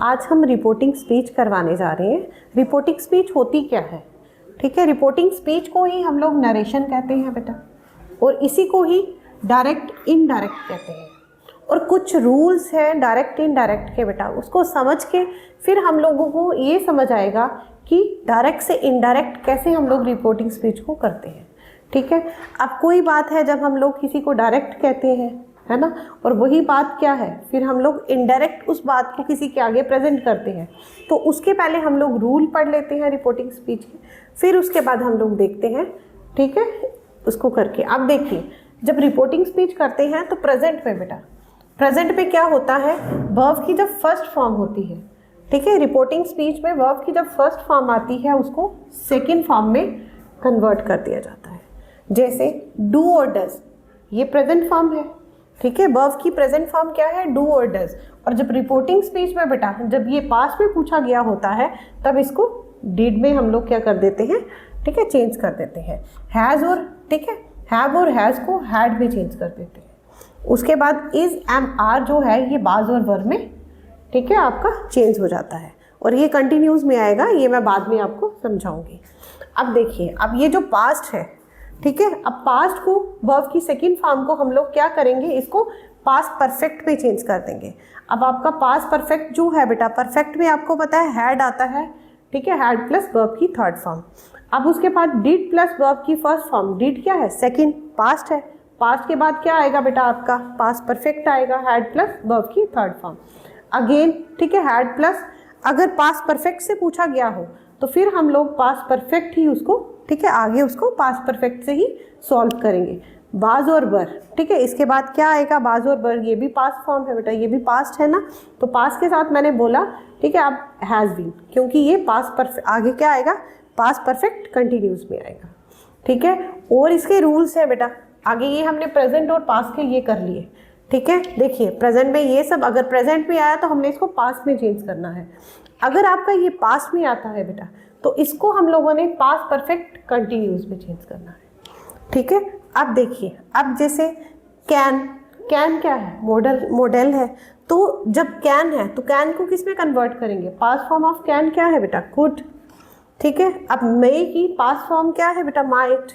आज हम reporting speech करवाने जा रहे हैं। रिपोर्टिंग स्पीच होती क्या है? ठीक है, रिपोर्टिंग स्पीच को ही हम लोग नरेशन कहते हैं बेटा, और इसी को ही डायरेक्ट इनडायरेक्ट कहते हैं। और कुछ रूल्स हैं डायरेक्ट इनडायरेक्ट के बेटा, उसको समझ के फिर हम लोगों को ये समझ आएगा कि डायरेक्ट से इनडायरेक्ट कैसे हम लोग रिपोर्टिंग स्पीच को करते हैं। ठीक है, अब कोई बात है जब हम लोग किसी को डायरेक्ट कहते हैं, है ना, और वही बात क्या है फिर हम लोग इनडायरेक्ट उस बात को किसी के आगे प्रेजेंट करते हैं, तो उसके पहले हम लोग रूल पढ़ लेते हैं रिपोर्टिंग स्पीच के, फिर उसके बाद हम लोग देखते हैं। ठीक है, उसको करके अब देखिए, जब रिपोर्टिंग स्पीच करते हैं तो प्रेजेंट में बेटा, प्रेजेंट में क्या होता है, वर्ब की जब फर्स्ट फॉर्म होती है, ठीक है, रिपोर्टिंग स्पीच में वर्ब की जब फर्स्ट फॉर्म आती है उसको सेकेंड फॉर्म में कन्वर्ट कर दिया जाता है। जैसे डू और डज, ये प्रेजेंट फॉर्म है। ठीक है, वर्ब की प्रेजेंट फॉर्म क्या है, डू और डज। और जब रिपोर्टिंग स्पीच में बेटा जब ये पास्ट में पूछा गया होता है तब इसको डिड में हम लोग क्या कर देते हैं, ठीक है, चेंज कर देते हैं। हैज़ और, ठीक है, हैव और हैज़ को हैड में चेंज कर देते हैं। उसके बाद इज एम आर जो है ये बाज और वर्ब में, ठीक है, आपका चेंज हो जाता है, और ये कंटिन्यूज में आएगा, ये मैं बाद में आपको समझाऊंगी। अब देखिए, अब ये जो पास्ट है, ठीक है, अब पास्ट को वर्ब की सेकंड फॉर्म को हम लोग क्या करेंगे, इसको पास्ट परफेक्ट में चेंज कर देंगे। अब आपका पास्ट परफेक्ट जो है बेटा, परफेक्ट में आपको पता है हैड आता है, ठीक है, हैड प्लस वर्ब की थर्ड फॉर्म। अब उसके बाद डिड प्लस वर्ब की फर्स्ट फॉर्म, डिड क्या है, सेकंड, पास्ट है, पास्ट के बाद क्या आएगा बेटा आपका पास्ट परफेक्ट आएगा, हैड प्लस वर्ब की थर्ड फॉर्म अगेन, ठीक है, हैड प्लस, अगर पास्ट परफेक्ट से पूछा गया हो तो फिर हम लोग पास्ट परफेक्ट ही उसको, ठीक है, आगे उसको पास्ट परफेक्ट से ही सॉल्व करेंगे। बाज और बर, ठीक है, इसके बाद क्या आएगा, बाज और बर, ये भी पास्ट फॉर्म है बेटा, ये भी पास्ट है ना, तो पास्ट के साथ मैंने बोला, ठीक है, अब हैज़ बीन, क्योंकि ये पास्ट परफेक्ट, आगे क्या आएगा, पास्ट परफेक्ट कंटिन्यूस में आएगा। ठीक है, और इसके रूल्स है बेटा, आगे ये हमने प्रेजेंट और पास्ट के ये कर लिए। ठीक है, देखिए प्रेजेंट में ये सब, अगर प्रेजेंट में आया तो हमने इसको पास्ट में चेंज करना है। अगर आपका ये पास्ट में आता है बेटा तो इसको हम लोगों ने पास्ट परफेक्ट कंटिन्यूस में चेंज करना है। ठीक है, अब देखिए, अब जैसे कैन, कैन क्या है, मॉडल है, तो जब कैन है तो कैन को किस में कन्वर्ट करेंगे, पास्ट फॉर्म ऑफ कैन क्या है बेटा, कुड। ठीक है, अब मे की पास्ट फॉर्म क्या है बेटा, माइट।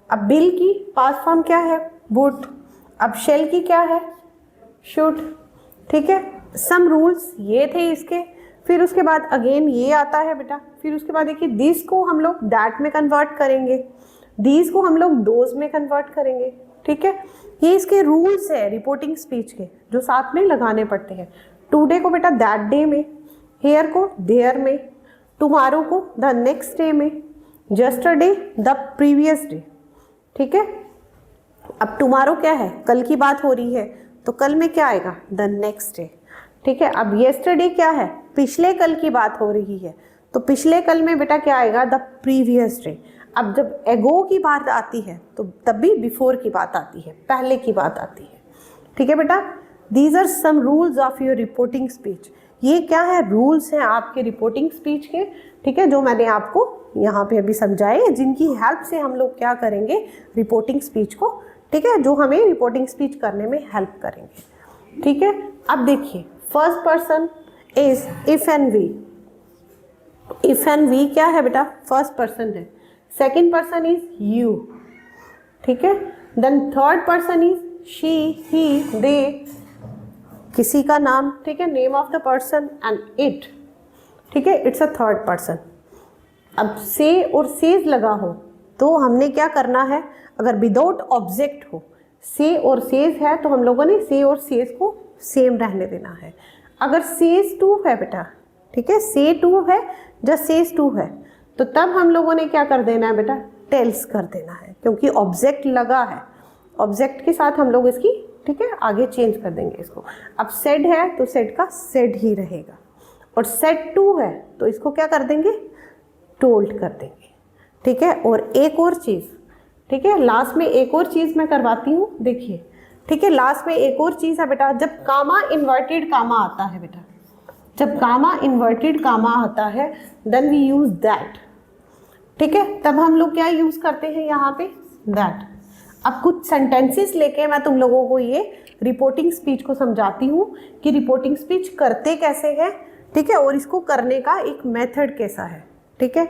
अब बिल की पास्ट फॉर्म क्या है, वुड। अब शेल की क्या है, शुड। ठीक है, सम रूल्स ये थे इसके। फिर उसके बाद अगेन ये आता है बेटा, फिर उसके बाद देखिए दिस को हम लोग दैट में कन्वर्ट करेंगे, दीज को हम लोग दोज में कन्वर्ट करेंगे। ठीक है, ये इसके रूल्स है रिपोर्टिंग स्पीच के जो साथ में लगाने पड़ते हैं। टुडे को बेटा दैट डे में, हेयर को देयर में, टुमारो को द नेक्स्ट डे में, जस्टरडे द प्रीवियस डे। ठीक है, अब टुमारो क्या है, कल की बात हो रही है तो कल में क्या आएगा, द नेक्स्ट डे। ठीक है, अब येस्टरडे क्या है, पिछले कल की बात हो रही है तो पिछले कल में बेटा क्या आएगा, द प्रीवियस डे। अब जब एगो की बात आती है तो तब भी बिफोर की बात आती है, पहले की बात आती है। ठीक है बेटा, these are some rules of your reporting speech. ये क्या है, रूल्स हैं आपके रिपोर्टिंग स्पीच के। ठीक है, जो मैंने आपको यहाँ पे अभी समझाए, जिनकी हेल्प से हम लोग क्या करेंगे, रिपोर्टिंग स्पीच को, ठीक है, जो हमें रिपोर्टिंग स्पीच करने में हेल्प करेंगे। ठीक है, अब देखिए, first person is if and we. If and we क्या है बेटा, फर्स्ट पर्सन है। Second person is you. ठीक है, then third person is she, he, they, किसी का नाम, ठीक है, name of the person, and it. ठीक है, इट्स अ थर्ड पर्सन। अब से और सेज लगा हो तो हमने क्या करना है, अगर विदाउट ऑब्जेक्ट हो, से और सेज है तो हम लोगों ने से और सेज को सेम रहने देना है। अगर सेज टू है बेटा, ठीक है, से टू है या सेज टू है तो तब हम लोगों ने क्या कर देना है बेटा, टेल्स कर देना है, क्योंकि ऑब्जेक्ट लगा है, ऑब्जेक्ट के साथ हम लोग इसकी, ठीक है, आगे चेंज कर देंगे इसको। अब सेड है तो सेड का सेड ही रहेगा, और सेड टू है तो इसको क्या कर देंगे, टोल्ड कर देंगे। ठीक है, और एक और चीज़, ठीक है, लास्ट में एक और चीज़ मैं करवाती हूँ, देखिए। ठीक है, लास्ट में एक और चीज़ है बेटा, जब कामा इन्वर्टेड कामा आता है बेटा, जब कामा इन्वर्टेड कामा आता है देन वी यूज दैट। ठीक है, तब हम लोग क्या यूज़ करते हैं यहाँ पे, दैट। अब कुछ सेंटेंसेस लेके मैं तुम लोगों को ये रिपोर्टिंग स्पीच को समझाती हूँ कि रिपोर्टिंग स्पीच करते कैसे हैं, ठीक है, और इसको करने का एक मेथड कैसा है, ठीक है।